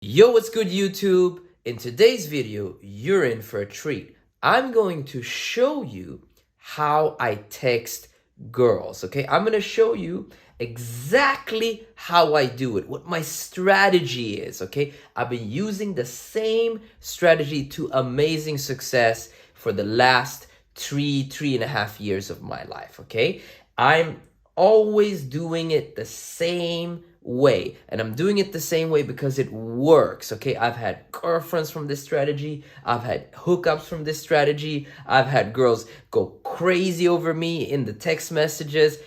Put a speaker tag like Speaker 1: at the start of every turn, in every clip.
Speaker 1: Yo, what's good, YouTube? In today's video, you're in for a treat. I'm going to show you how I text girls, okay? I'm going to show you exactly how I do it, what my strategy is, okay? I've been using the same strategy to amazing success for the last three and a half years of my life, okay? I'm always doing it the same way, and I'm doing it the same way because it works. Okay, I've had girlfriends from this strategy, I've had hookups from this strategy, I've had girls go crazy over me in the text messages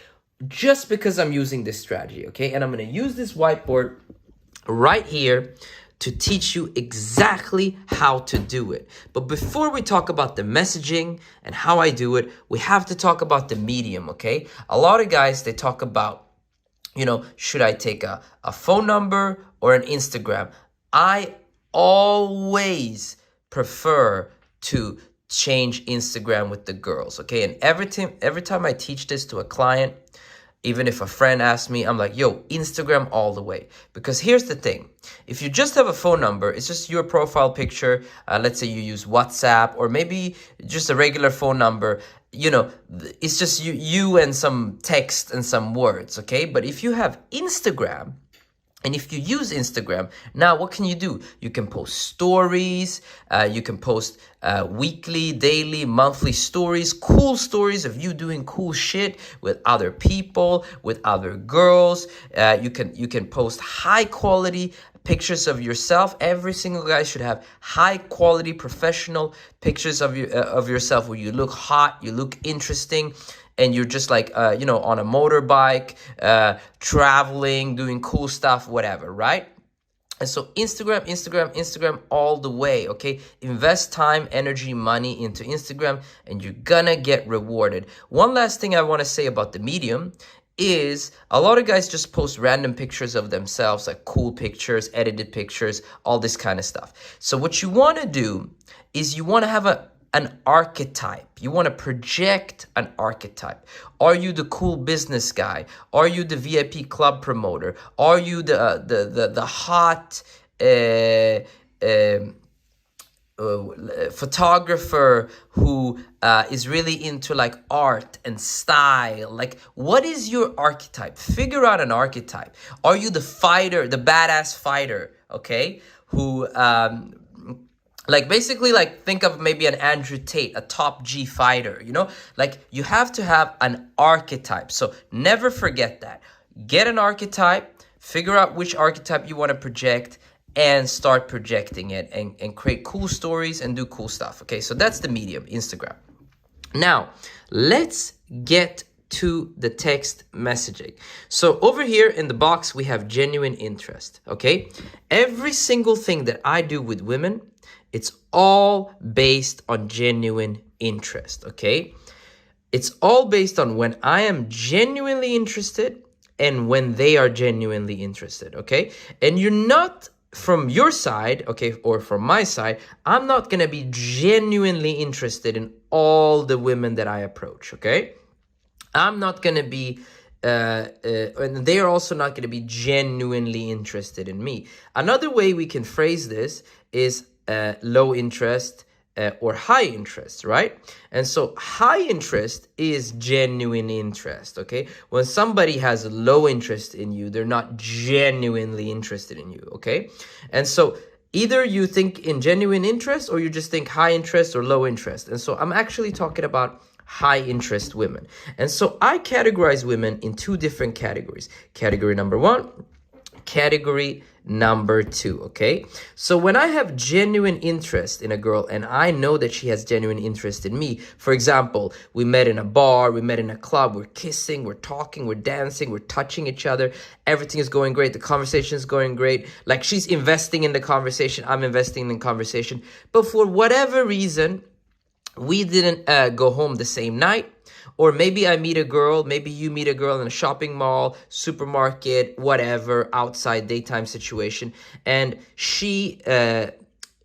Speaker 1: just because I'm using this strategy. Okay, and I'm going to use this whiteboard right here to teach you exactly how to do it. But before we talk about the messaging and how I do it, we have to talk about the medium. Okay, a lot of guys, they talk about, should I take a phone number or an Instagram? I always prefer to change Instagram with the girls, okay? And every time I teach this to a client, even if a friend asks me, I'm like, yo, Instagram all the way. Because here's the thing. If you just have a phone number, it's just your profile picture. Let's say you use WhatsApp or maybe just a regular phone number. It's just you and some text and some words, okay? But if you have Instagram, and if you use Instagram, now what can you do? You can post stories, you can post weekly, daily, monthly stories, cool stories of you doing cool shit with other people, with other girls. You can post high quality pictures of yourself. Every single guy should have high quality professional pictures of yourself where you look hot, you look interesting, and you're just like, on a motorbike, traveling, doing cool stuff, whatever, right? And so Instagram all the way, okay? Invest time, energy, money into Instagram, and you're gonna get rewarded. One last thing I want to say about the medium is a lot of guys just post random pictures of themselves, like cool pictures, edited pictures, all this kind of stuff. So what you want to do is you want to have an archetype. You want to project an archetype. Are you the cool business guy? Are you the VIP club promoter? Are you the hot photographer who is really into like art and style? Like, what is your archetype? Figure out an archetype. Are you the fighter, the badass fighter, okay, who basically think of maybe an Andrew Tate, a top G fighter, like you have to have an archetype. So never forget that. Get an archetype, figure out which archetype you want to project, and start projecting it and create cool stories and do cool stuff. Okay, so that's the medium, Instagram. Now, let's get to the text messaging. So over here in the box, we have genuine interest, okay? Every single thing that I do with women, it's all based on genuine interest, okay? It's all based on when I am genuinely interested and when they are genuinely interested, okay? And you're not, from your side, okay, or from my side, I'm not gonna be genuinely interested in all the women that I approach, okay? I'm not gonna be and they are also not going to be genuinely interested in me. Another way we can phrase this is low interest or high interest, right? And so high interest is genuine interest, okay? When somebody has low interest in you, they're not genuinely interested in you, okay? And so either you think in genuine interest or you just think high interest or low interest. And so I'm actually talking about high interest women. And so I categorize women in two different categories. Category number one, category number two, okay? So when I have genuine interest in a girl and I know that she has genuine interest in me, for example, we met in a bar, we met in a club, we're kissing, we're talking, we're dancing, we're touching each other, everything is going great, the conversation is going great, like she's investing in the conversation, I'm investing in the conversation, but for whatever reason, we didn't go home the same night. Or maybe I meet a girl, maybe you meet a girl in a shopping mall, supermarket, whatever, outside daytime situation. And she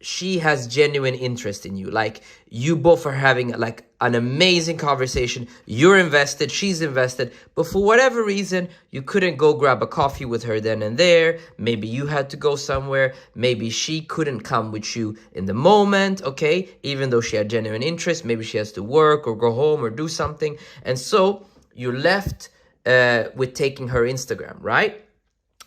Speaker 1: she has genuine interest in you. Like, you both are having like an amazing conversation. You're invested, she's invested, but for whatever reason, you couldn't go grab a coffee with her then and there. Maybe you had to go somewhere. Maybe she couldn't come with you in the moment, okay? Even though she had genuine interest, maybe she has to work or go home or do something. And so you're left with taking her Instagram, right?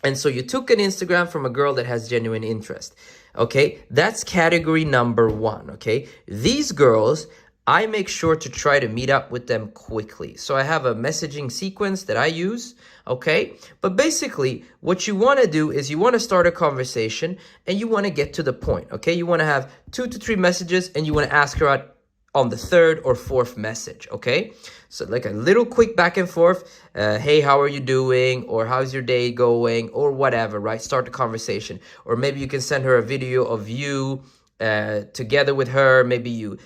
Speaker 1: And so you took an Instagram from a girl that has genuine interest. Okay, that's category number 1. Okay, these girls, I make sure to try to meet up with them quickly. So I have a messaging sequence that I use. Okay, but basically what you want to do is you want to start a conversation and you want to get to the point. Okay, you want to have 2 to 3 messages and you want to ask her out on the 3rd or 4th message. Okay, so like a little quick back and forth. Hey, how are you doing? Or how's your day going? Or whatever, right? Start the conversation. Or maybe you can send her a video of you together with her. Maybe you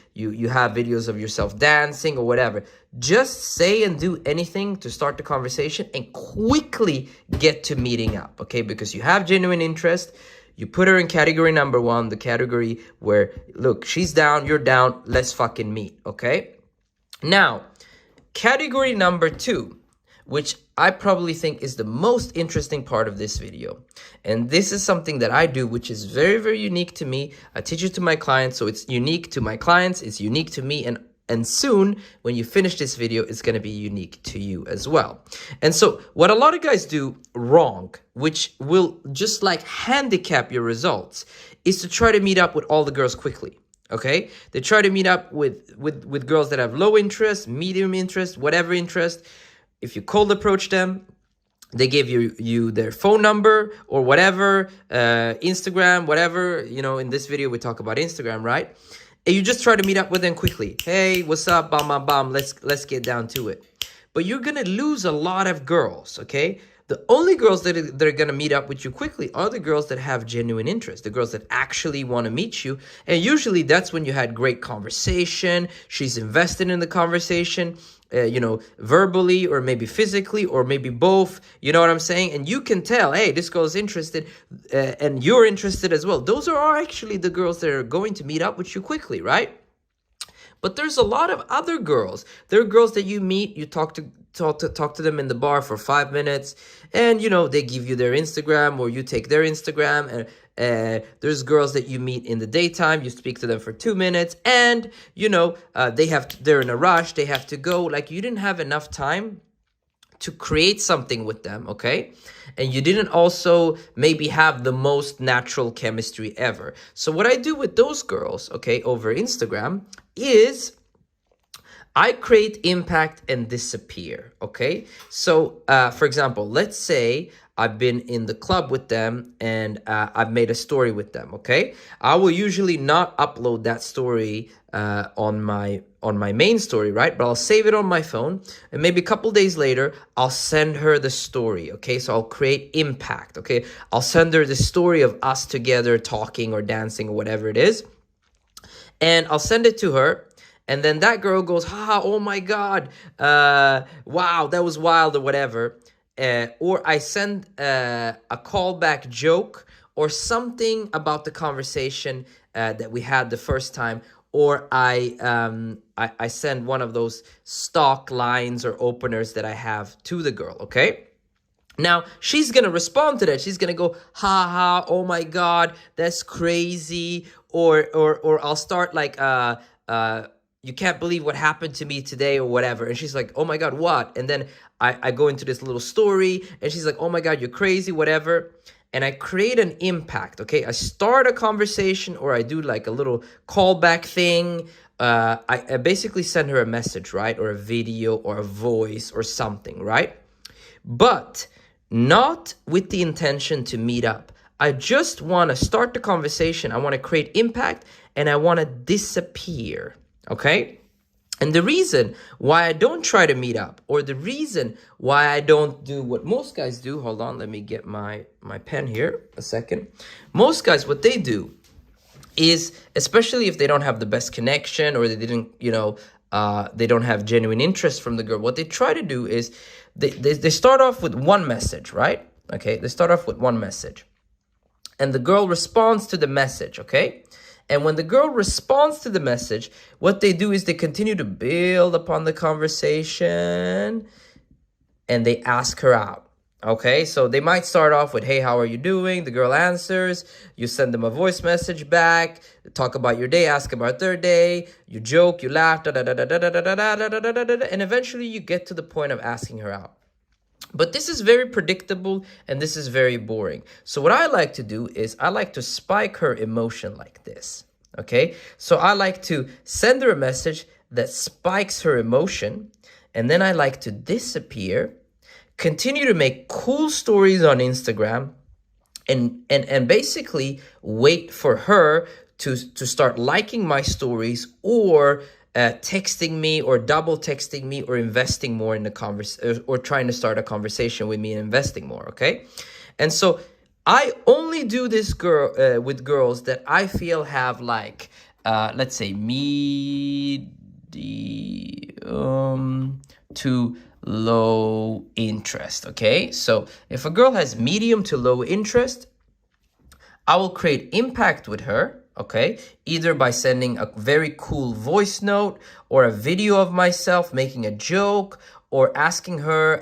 Speaker 1: have videos of yourself dancing or whatever. Just say and do anything to start the conversation and quickly get to meeting up. Okay, because you have genuine interest. You put her in category number 1, the category where, look, she's down, you're down, let's fucking meet, okay? Now, category number 2, which I probably think is the most interesting part of this video. And this is something that I do, which is very, very unique to me. I teach it to my clients, so it's unique to my clients, it's unique to me, and soon, when you finish this video, it's going to be unique to you as well. And so what a lot of guys do wrong, which will just like handicap your results, is to try to meet up with all the girls quickly. Okay? They try to meet up with girls that have low interest, medium interest, whatever interest. If you cold approach them, they give you their phone number or whatever, Instagram, whatever. You know, in this video, we talk about Instagram, right? And you just try to meet up with them quickly. Hey, what's up? Bam, bam, bam. Let's get down to it. But you're going to lose a lot of girls, okay? The only girls that are going to meet up with you quickly are the girls that have genuine interest, the girls that actually want to meet you. And usually that's when you had great conversation. She's invested in the conversation, you know, verbally or maybe physically or maybe both. You know what I'm saying? And you can tell, hey, this girl is interested and you're interested as well. Those are actually the girls that are going to meet up with you quickly, right? But there's a lot of other girls. There are girls that you meet, you talk to them in the bar for 5 minutes, and you know they give you their Instagram or you take their Instagram. And there's girls that you meet in the daytime, you speak to them for 2 minutes, and you know they're in a rush, they have to go. Like, you didn't have enough time to create something with them, okay? And you didn't also maybe have the most natural chemistry ever. So what I do with those girls, okay, over Instagram is I create impact and disappear, okay? So, for example, let's say I've been in the club with them and I've made a story with them, okay? I will usually not upload that story on my main story, right? But I'll save it on my phone, and maybe a couple days later, I'll send her the story, okay? So I'll create impact, okay? I'll send her the story of us together talking or dancing or whatever it is, and I'll send it to her. And then that girl goes, ha, oh my God, wow, that was wild or whatever. Or I send a callback joke or something about the conversation that we had the first time. Or I send one of those stock lines or openers that I have to the girl, okay? Now, she's going to respond to that. She's going to go, ha, ha, oh my God, that's crazy. Or I'll start like, you can't believe what happened to me today or whatever. And she's like, oh my God, what? And then I go into this little story and she's like, oh my God, you're crazy, whatever. And I create an impact, okay? I start a conversation or I do like a little callback thing. I basically send her a message, right? Or a video or a voice or something, right? But not with the intention to meet up. I just want to start the conversation. I want to create impact and I want to disappear. Okay? And the reason why I don't try to meet up, or the reason why I don't do what most guys do, hold on, let me get my pen here a second. Most guys, what they do is, especially if they don't have the best connection or they didn't, you know, they don't have genuine interest from the girl, what they try to do is they start off with one message, right? Okay, they start off with one message. And the girl responds to the message, okay? And when the girl responds to the message, what they do is they continue to build upon the conversation and they ask her out. Okay, so they might start off with, hey, how are you doing? The girl answers, you send them a voice message back, talk about your day, ask about their day, you joke, you laugh, and eventually you get to the point of asking her out. But this is very predictable and this is very boring. So what I like to do is I like to spike her emotion like this. Okay, so I like to send her a message that spikes her emotion, and then I like to disappear, continue to make cool stories on Instagram, and basically wait for her to start liking my stories or texting me or double texting me or investing more in the conversation or trying to start a conversation with me and investing more. Okay, and so I only do this with girls that I feel have like let's say medium to low interest. Okay, so if a girl has medium to low interest, I will create impact with her, okay, either by sending a very cool voice note or a video of myself making a joke or asking her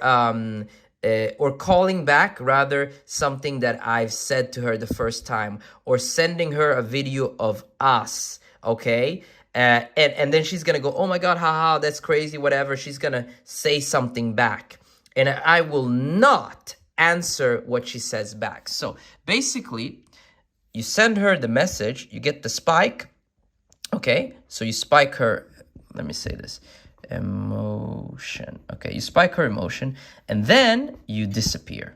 Speaker 1: or calling back rather something that I've said to her the first time, or sending her a video of us, okay? And then she's gonna go, oh my God, haha, that's crazy, whatever. She's gonna say something back. And I will not answer what she says back. So basically, you send her the message, you get the spike, okay? So you spike her, let me say this, emotion. Okay, you spike her emotion, and then you disappear.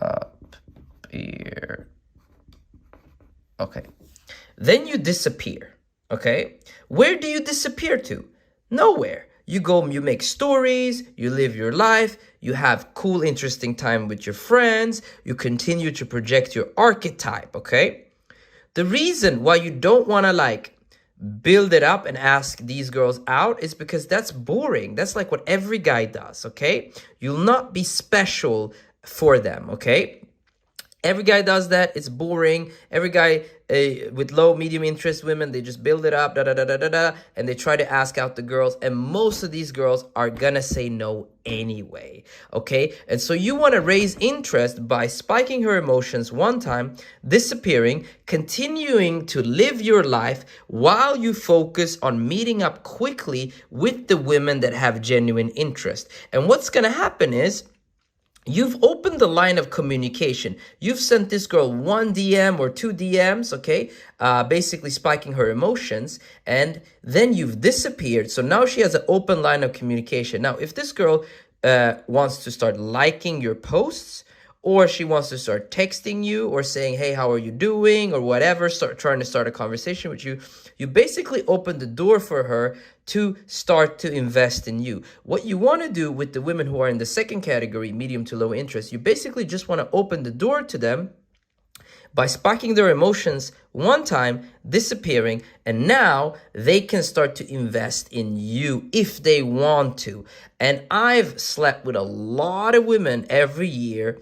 Speaker 1: Up here. Okay. Then you disappear, okay? Where do you disappear to? Nowhere. You go, you make stories, you live your life, you have cool, interesting time with your friends, you continue to project your archetype, okay? The reason why you don't want to like build it up and ask these girls out is because that's boring. That's like what every guy does, okay? You'll not be special for them, okay? Every guy does that. It's boring. Every guy with low, medium interest women, they just build it up, and they try to ask out the girls. And most of these girls are gonna say no anyway, okay? And so you want to raise interest by spiking her emotions one time, disappearing, continuing to live your life while you focus on meeting up quickly with the women that have genuine interest. And what's gonna happen is, you've opened the line of communication. You've sent this girl one DM or two DMs, okay? Basically spiking her emotions, and then you've disappeared. So now she has an open line of communication. Now, if this girl wants to start liking your posts, or she wants to start texting you or saying, hey, how are you doing? Or whatever, start trying to start a conversation with you. You basically open the door for her to start to invest in you. What you want to do with the women who are in the second category, medium to low interest, you basically just want to open the door to them by sparking their emotions one time, disappearing, and now they can start to invest in you if they want to. And I've slept with a lot of women every year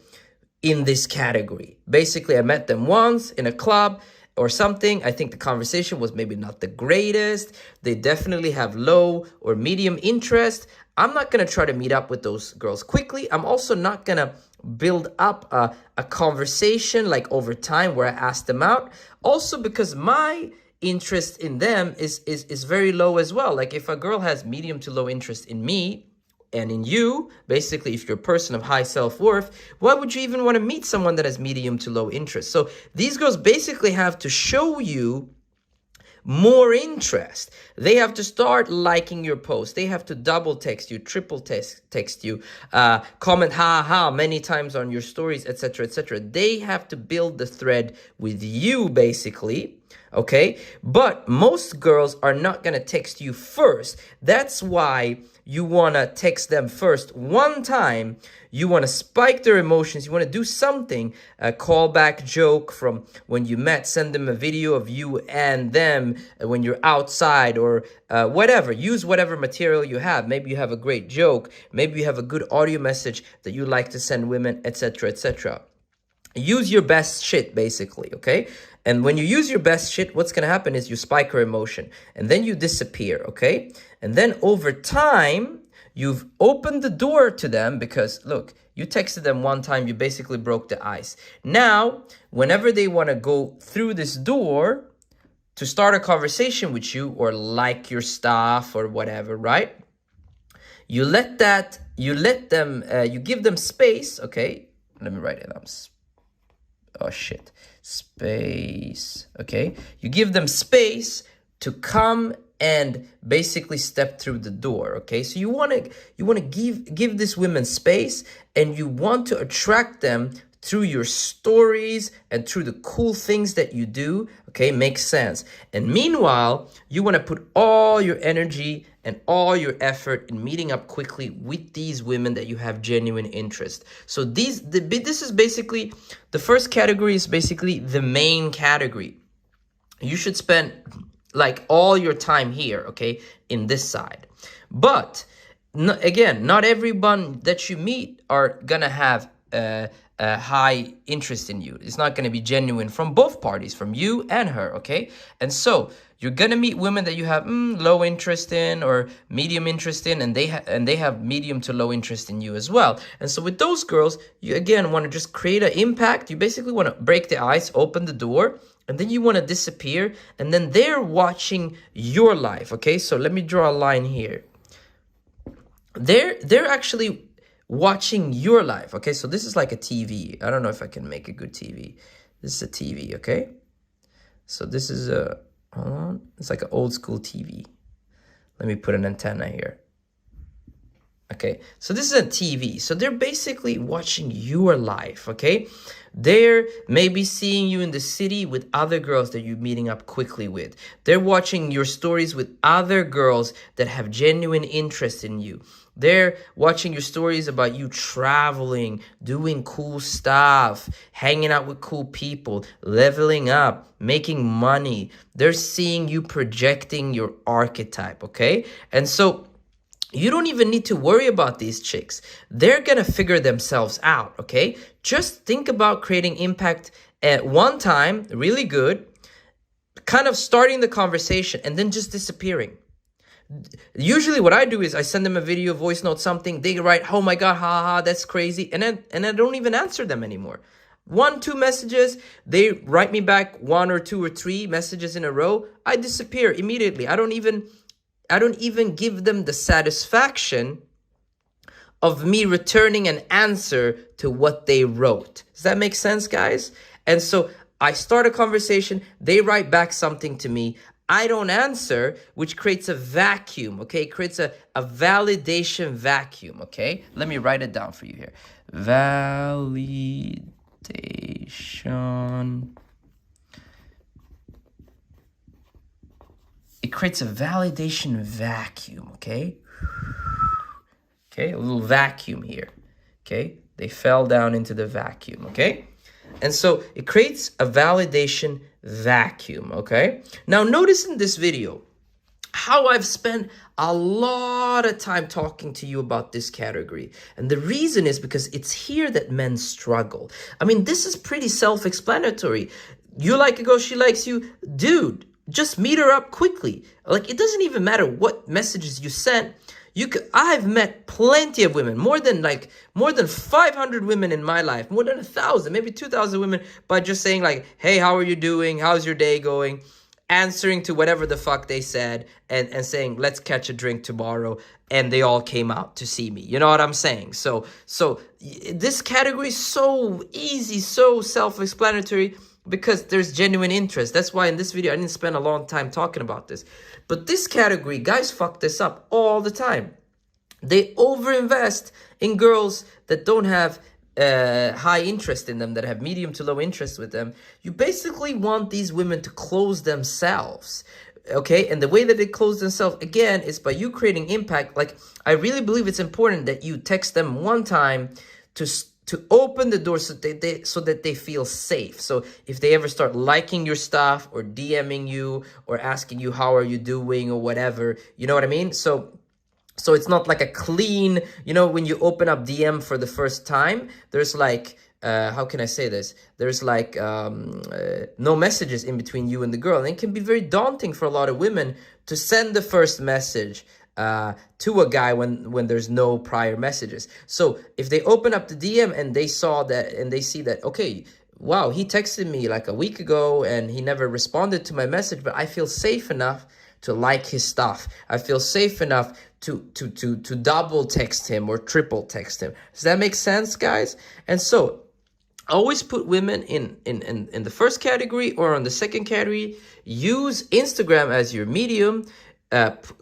Speaker 1: in this category. Basically, I met them once in a club or something. I think the conversation was maybe not the greatest. They definitely have low or medium interest. I'm not going to try to meet up with those girls quickly. I'm also not going to build up a conversation like over time where I ask them out. Also because my interest in them is very low as well. Like if a girl has medium to low interest in me, and in you, basically, if you're a person of high self-worth, why would you even want to meet someone that has medium to low interest? So these girls basically have to show you more interest. They have to start liking your post. They have to double text you, triple text you, comment ha many times on your stories, etc., etc. They have to build the thread with you, basically. Okay, but most girls are not going to text you first. That's why you want to text them first one time. You want to spike their emotions. You want to do something, a callback joke from when you met, send them a video of you and them when you're outside, or whatever. Use whatever material you have. Maybe you have a great joke. Maybe you have a good audio message that you like to send women, etc., etc. use your best shit, basically, okay? And when you use your best shit, what's gonna happen is you spike her emotion, and then you disappear, okay? And then over time, you've opened the door to them because, look, you texted them one time, you basically broke the ice. Now, whenever they wanna go through this door to start a conversation with you or like your stuff or whatever, right? You give them space, okay? Let me write it down. Oh shit, space, okay? You give them space to come and basically step through the door, okay? So you want to give this women space, and you want to attract them through your stories and through the cool things that you do, okay? Makes sense. And meanwhile, you want to put all your energy and all your effort in meeting up quickly with these women that you have genuine interest. So this is basically, the first category is basically the main category. You should spend like all your time here, okay, in this side. But again, not everyone that you meet are gonna have a high interest in you. It's not going to be genuine from both parties, from you and her, okay? And so you're going to meet women that you have low interest in or medium interest in, and they have medium to low interest in you as well. And so with those girls, you again want to just create an impact. You basically want to break the ice, open the door, and then you want to disappear, and then they're watching your life, okay? So let me draw a line here. They're actually watching your life, okay? So this is like a TV. I don't know if I can make a good TV. This is a TV, okay? So this is a, hold on. It's like an old school TV. Let me put an antenna here. Okay, so this is a TV. So they're basically watching your life, okay? They're maybe seeing you in the city with other girls that you're meeting up quickly with. They're watching your stories with other girls that have genuine interest in you. They're watching your stories about you traveling, doing cool stuff, hanging out with cool people, leveling up, making money. They're seeing you projecting your archetype, okay? And so you don't even need to worry about these chicks. They're gonna figure themselves out, okay? Just think about creating impact at one time, really good, kind of starting the conversation and then just disappearing. Usually what I do is I send them a video, voice note, something. They write, oh my God, ha, that's crazy. And I don't even answer them anymore. 1, 2 messages, they write me back 1 or 2 or 3 messages in a row. I disappear immediately. I don't even give them the satisfaction of me returning an answer to what they wrote. Does that make sense, guys? And so I start a conversation, they write back something to me, I don't answer, which creates a vacuum, okay? It creates a validation vacuum, okay? Let me write it down for you here. Validation. It creates a validation vacuum, okay? Okay, a little vacuum here, okay? They fell down into the vacuum, okay? And so it creates a validation vacuum, okay? Now notice in this video how I've spent a lot of time talking to you about this category. And the reason is because it's here that men struggle. I mean, this is pretty self-explanatory. You like a girl, she likes you. Dude, just meet her up quickly. Like, it doesn't even matter what messages you sent. I've met plenty of women, more than 500 women in my life, more than 1,000, maybe 2,000 women, by just saying like, hey, how are you doing? How's your day going? Answering to whatever the fuck they said and saying, let's catch a drink tomorrow. And they all came out to see me. You know what I'm saying? So this category is so easy, so self-explanatory, because there's genuine interest. That's why in this video, I didn't spend a long time talking about this. But this category, guys fuck this up all the time. They overinvest in girls that don't have high interest in them, that have medium to low interest with them. You basically want these women to close themselves. Okay, and the way that they close themselves, again, is by you creating impact. Like, I really believe it's important that you text them one time to open the door so that they feel safe. So if they ever start liking your stuff or DMing you or asking you how are you doing or whatever, you know what I mean? So it's not like a clean, you know, when you open up DM for the first time, there's like how can I say this? There's like no messages in between you and the girl, and it can be very daunting for a lot of women to send the first message to a guy when there's no prior messages. So if they open up the DM and they saw that, and they see that, okay, wow, he texted me like a week ago and he never responded to my message, but I feel safe enough to like his stuff. I feel safe enough to double text him or triple text him. Does that make sense, guys? And so always put women in the first category or on the second category. Use Instagram as your medium.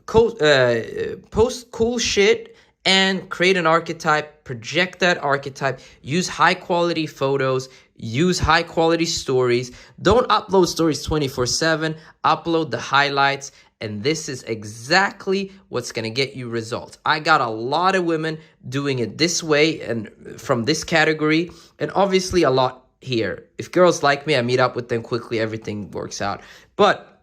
Speaker 1: Post cool shit and create an archetype, project that archetype, use high quality photos, use high quality stories. Don't upload stories 24/7, upload the highlights, and this is exactly what's gonna get you results. I got a lot of women doing it this way and from this category, and obviously a lot here. If girls like me, I meet up with them quickly, everything works out. But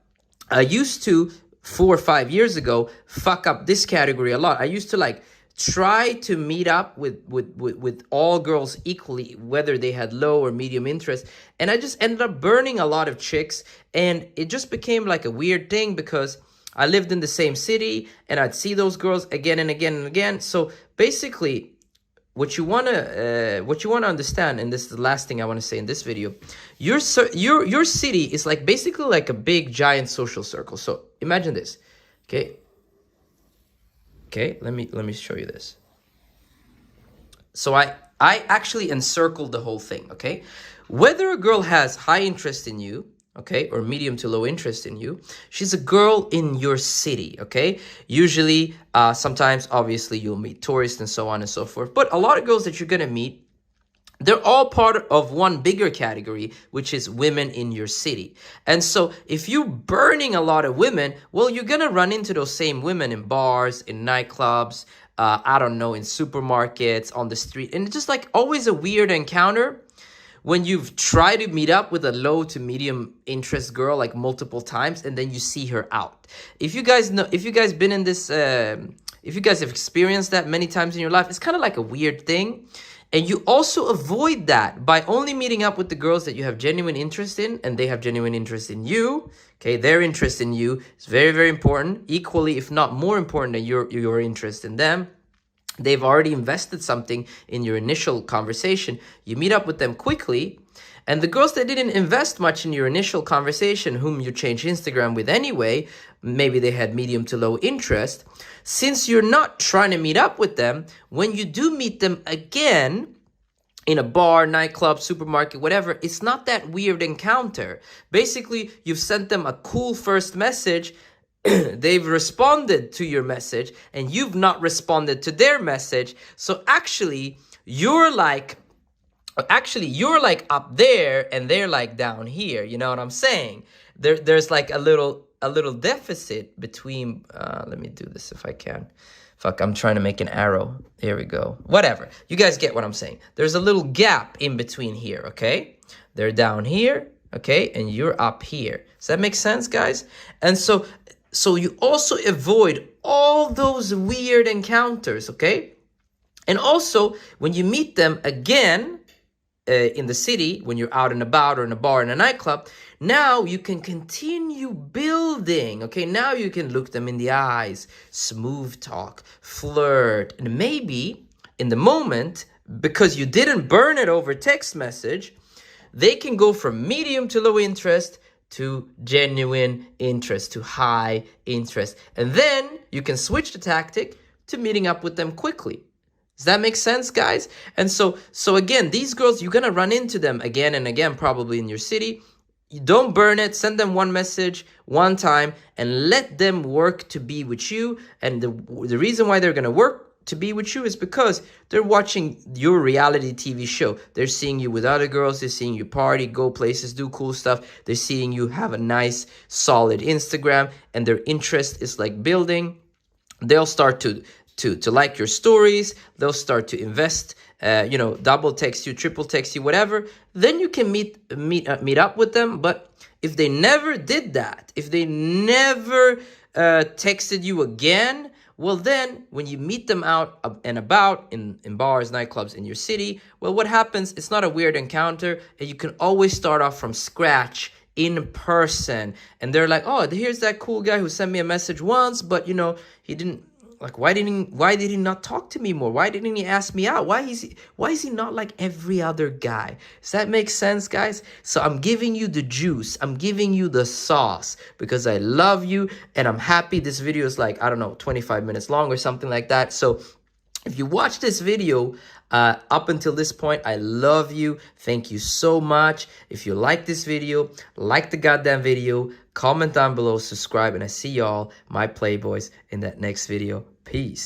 Speaker 1: I used to, 4 or 5 years ago, fuck up this category a lot. I used to like try to meet up with all girls equally, whether they had low or medium interest, and I just ended up burning a lot of chicks, and it just became like a weird thing because I lived in the same city and I'd see those girls again and again and again. So basically, what you wanna understand, and this is the last thing I want to say in this video, your city is like basically like a big giant social circle. So imagine this, okay? Okay, let me show you this. So I actually encircled the whole thing, okay? Whether a girl has high interest in you, okay, or medium to low interest in you, she's a girl in your city, okay? Usually, sometimes, obviously, you'll meet tourists and so on and so forth. But a lot of girls that you're gonna meet, they're all part of one bigger category, which is women in your city. And so if you're burning a lot of women, well, you're gonna run into those same women in bars, in nightclubs, I don't know, in supermarkets, on the street. And it's just like always a weird encounter when you've tried to meet up with a low to medium interest girl like multiple times, and then you see her out. If you guys been in this, if you guys have experienced that many times in your life, it's kind of like a weird thing. And you also avoid that by only meeting up with the girls that you have genuine interest in, and they have genuine interest in you. Okay, their interest in you is very, very important. Equally, if not more important than your interest in them. They've already invested something in your initial conversation. You meet up with them quickly. And the girls that didn't invest much in your initial conversation, whom you changed Instagram with anyway, maybe they had medium to low interest. Since you're not trying to meet up with them, when you do meet them again, in a bar, nightclub, supermarket, whatever, it's not that weird encounter. Basically, you've sent them a cool first message, they've responded to your message, and you've not responded to their message. So actually, you're like up there and they're like down here. You know what I'm saying? There's like a little deficit between, let me do this if I can. Fuck, I'm trying to make an arrow. Here we go. Whatever. You guys get what I'm saying. There's a little gap in between here, okay? They're down here, okay? And you're up here. Does that make sense, guys? And so you also avoid all those weird encounters, okay? And also, when you meet them again in the city, when you're out and about or in a bar, in a nightclub, now you can continue building, okay? Now you can look them in the eyes, smooth talk, flirt, and maybe in the moment, because you didn't burn it over text message, they can go from medium to low interest to genuine interest, to high interest. And then you can switch the tactic to meeting up with them quickly. Does that make sense, guys? And so again, these girls, you're going to run into them again and again, probably in your city. You don't burn it. Send them one message, one time, and let them work to be with you. And the reason why they're going to work to be with you is because they're watching your reality TV show. They're seeing you with other girls. They're seeing you party, go places, do cool stuff. They're seeing you have a nice, solid Instagram, and their interest is like building. They'll start to like your stories. They'll start to invest, double text you, triple text you, whatever. Then you can meet up with them. But if they never did that, if they never texted you again, Well, then when you meet them out and about in bars, nightclubs in your city, well, what happens? It's not a weird encounter, and you can always start off from scratch in person. And they're like, oh, here's that cool guy who sent me a message once, but you know, he didn't, like, why did he not talk to me more? Why didn't he ask me out? Why is he not like every other guy? Does that make sense, guys? So I'm giving you the juice. I'm giving you the sauce because I love you and I'm happy. This video is like, I don't know, 25 minutes long or something like that. So if you watch this video up until this point, I love you. Thank you so much. If you like this video, like the goddamn video, comment down below, subscribe, and I see y'all, my playboys, in that next video. Peace.